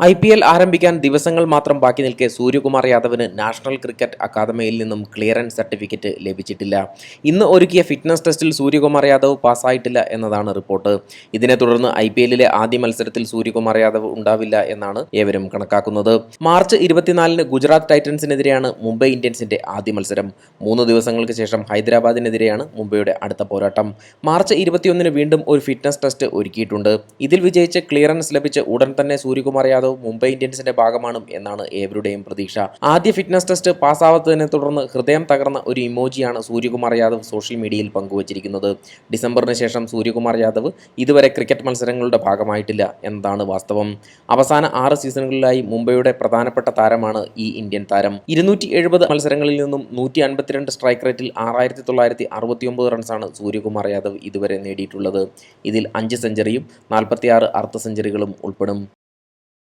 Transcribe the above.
IPL ആരംഭിക്കാൻ ദിവസങ്ങൾ മാത്രം ബാക്കി നിൽക്കെ സൂര്യകുമാർ യാദവിന് നാഷണൽ ക്രിക്കറ്റ് അക്കാദമിയിൽ നിന്നും ക്ലിയറൻസ് സർട്ടിഫിക്കറ്റ് ലഭിച്ചിട്ടില്ല. ഇന്ന് ഒരുക്കിയ ഫിറ്റ്നസ് ടെസ്റ്റിൽ സൂര്യകുമാർ യാദവ് പാസ്സായിട്ടില്ല എന്നതാണ് റിപ്പോർട്ട്. ഇതിനെ തുടർന്ന് IPLിലെ ആദ്യ മത്സരത്തിൽ സൂര്യകുമാർ യാദവ് ഉണ്ടാവില്ല എന്നാണ് ഏവരും കണക്കാക്കുന്നത്. മാർച്ച് 24-ന് ഗുജറാത്ത് ടൈറ്റൻസിനെതിരെയാണ് മുംബൈ ഇന്ത്യൻസിന്റെ ആദ്യ മത്സരം. 3 ദിവസങ്ങൾക്ക് ശേഷം ഹൈദരാബാദിനെതിരെയാണ് മുംബൈയുടെ അടുത്ത പോരാട്ടം. മാർച്ച് 21-ന് വീണ്ടും ഒരു ഫിറ്റ്നസ് ടെസ്റ്റ് ഒരുക്കിയിട്ടുണ്ട്. ഇതിൽ വിജയിച്ച് ക്ലിയറൻസ് ലഭിച്ച് ഉടൻ തന്നെ സൂര്യകുമാർ യാദവ് മുംബൈ ഇന്ത്യൻസിന്റെ ഭാഗമാണ് എന്നാണ് ഏവരുടെയും പ്രതീക്ഷ. ആദ്യ ഫിറ്റ്നസ് ടെസ്റ്റ് പാസ്സാവാത്തതിനെ തുടർന്ന് ഹൃദയം തകർന്ന ഒരു ഇമോജിയാണ് സൂര്യകുമാർ യാദവ് സോഷ്യൽ മീഡിയയിൽ പങ്കുവച്ചിരിക്കുന്നത്. ഡിസംബറിന് ശേഷം സൂര്യകുമാർ യാദവ് ഇതുവരെ ക്രിക്കറ്റ് മത്സരങ്ങളുടെ ഭാഗമായിട്ടില്ല എന്നതാണ് വാസ്തവം. അവസാന 6 സീസണുകളിലായി മുംബൈയുടെ പ്രധാനപ്പെട്ട താരമാണ് ഈ ഇന്ത്യൻ താരം. 270 മത്സരങ്ങളിൽ നിന്നും 152 സ്ട്രൈക്ക് റേറ്റിൽ 6969 റൺസാണ് സൂര്യകുമാർ യാദവ് ഇതുവരെ നേടിയിട്ടുള്ളത്. ഇതിൽ 5 സെഞ്ചുറിയും 46 അർദ്ധ സെഞ്ചുറികളും ഉൾപ്പെടും.